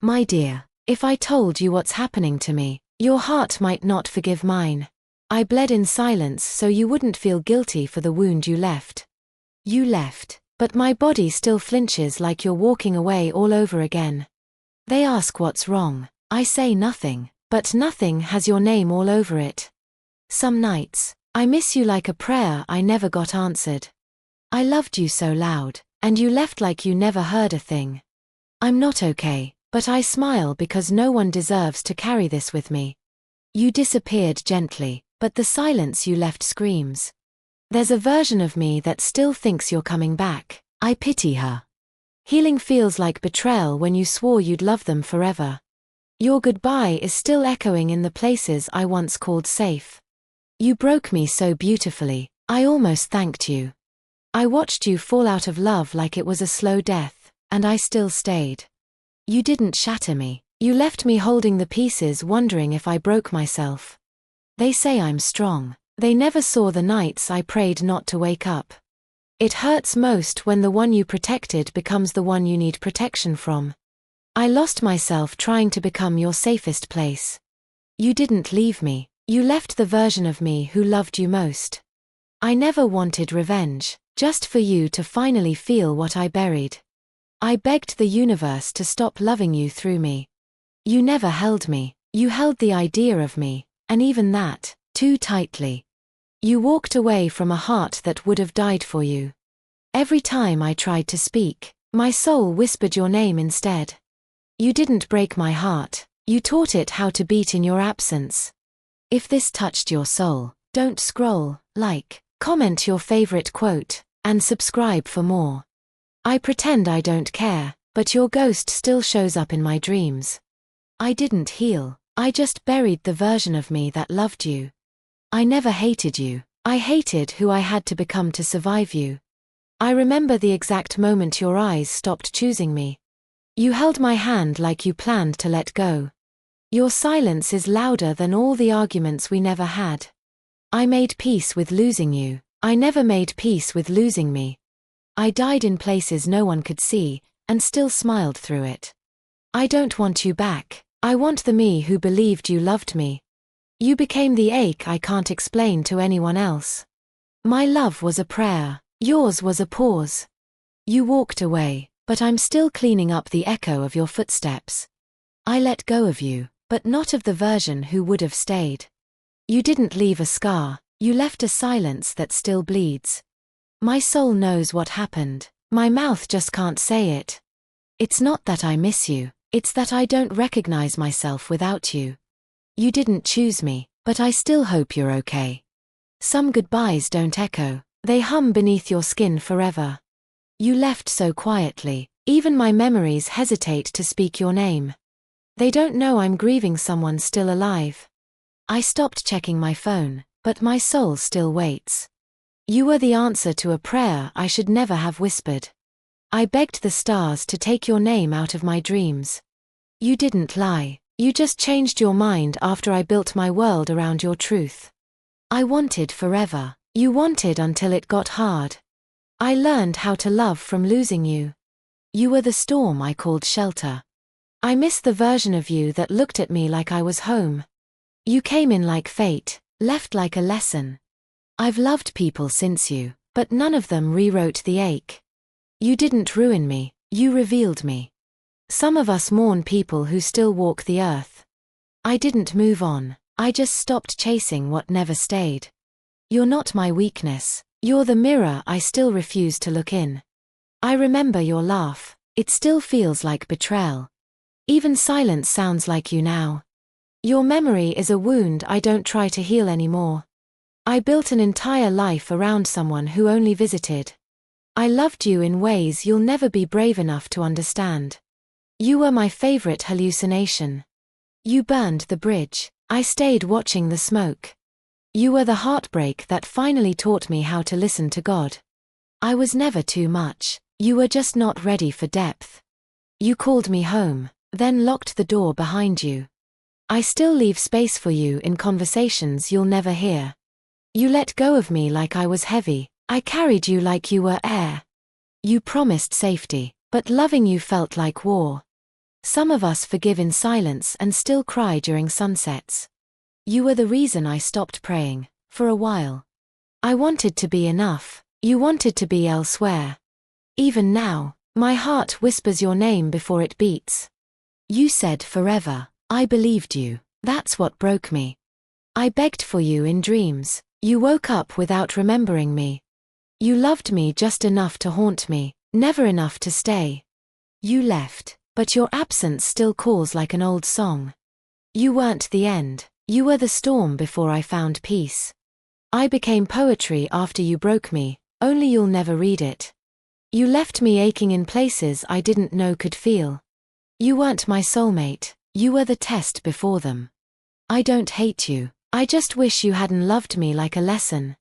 My dear, if I told you what's happening to me, your heart might not forgive mine. I bled in silence so you wouldn't feel guilty for the wound you left. You left, but my body still flinches like you're walking away all over again. They ask what's wrong. I say nothing, but nothing has your name all over it. Some nights, I miss you like a prayer I never got answered. I loved you so loud, and you left like you never heard a thing. I'm not okay, but I smile because no one deserves to carry this with me. You disappeared gently, but the silence you left screams. There's a version of me that still thinks you're coming back. I pity her. Healing feels like betrayal when you swore you'd love them forever. Your goodbye is still echoing in the places I once called safe. You broke me so beautifully, I almost thanked you. I watched you fall out of love like it was a slow death, and I still stayed. You didn't shatter me. You left me holding the pieces wondering if I broke myself. They say I'm strong. They never saw the nights I prayed not to wake up. It hurts most when the one you protected becomes the one you need protection from. I lost myself trying to become your safest place. You didn't leave me. You left the version of me who loved you most. I never wanted revenge, just for you to finally feel what I buried. I begged the universe to stop loving you through me. You never held me. You held the idea of me, and even that, too tightly. You walked away from a heart that would have died for you. Every time I tried to speak, my soul whispered your name instead. You didn't break my heart. You taught it how to beat in your absence. If this touched your soul, don't scroll, like, comment your favorite quote, and subscribe for more. I pretend I don't care, but your ghost still shows up in my dreams. I didn't heal, I just buried the version of me that loved you. I never hated you. I hated who I had to become to survive you. I remember the exact moment your eyes stopped choosing me. You held my hand like you planned to let go. Your silence is louder than all the arguments we never had. I made peace with losing you. I never made peace with losing me. I died in places no one could see, and still smiled through it. I don't want you back. I want the me who believed you loved me. You became the ache I can't explain to anyone else. My love was a prayer. Yours was a pause. You walked away, but I'm still cleaning up the echo of your footsteps. I let go of you, but not of the version who would have stayed. You didn't leave a scar. You left a silence that still bleeds. My soul knows what happened. My mouth just can't say it. It's not that I miss you. It's that I don't recognize myself without you. You didn't choose me, but I still hope you're okay. Some goodbyes don't echo, they hum beneath your skin forever. You left so quietly, even my memories hesitate to speak your name. They don't know I'm grieving someone still alive. I stopped checking my phone, but my soul still waits. You were the answer to a prayer I should never have whispered. I begged the stars to take your name out of my dreams. You didn't lie. You just changed your mind after I built my world around your truth. I wanted forever. You wanted until it got hard. I learned how to love from losing you. You were the storm I called shelter. I miss the version of you that looked at me like I was home. You came in like fate, left like a lesson. I've loved people since you, but none of them rewrote the ache. You didn't ruin me, you revealed me. Some of us mourn people who still walk the earth. I didn't move on, I just stopped chasing what never stayed. You're not my weakness, you're the mirror I still refuse to look in. I remember your laugh, it still feels like betrayal. Even silence sounds like you now. Your memory is a wound I don't try to heal anymore. I built an entire life around someone who only visited. I loved you in ways you'll never be brave enough to understand. You were my favorite hallucination. You burned the bridge. I stayed watching the smoke. You were the heartbreak that finally taught me how to listen to God. I was never too much. You were just not ready for depth. You called me home, then locked the door behind you. I still leave space for you in conversations you'll never hear. You let go of me like I was heavy. I carried you like you were air. You promised safety, but loving you felt like war. Some of us forgive in silence and still cry during sunsets. You were the reason I stopped praying, for a while. I wanted to be enough, you wanted to be elsewhere. Even now, my heart whispers your name before it beats. You said forever, I believed you, that's what broke me. I begged for you in dreams, you woke up without remembering me. You loved me just enough to haunt me, never enough to stay. You left, but your absence still calls like an old song. You weren't the end, you were the storm before I found peace. I became poetry after you broke me, only you'll never read it. You left me aching in places I didn't know could feel. You weren't my soulmate, you were the test before them. I don't hate you, I just wish you hadn't loved me like a lesson.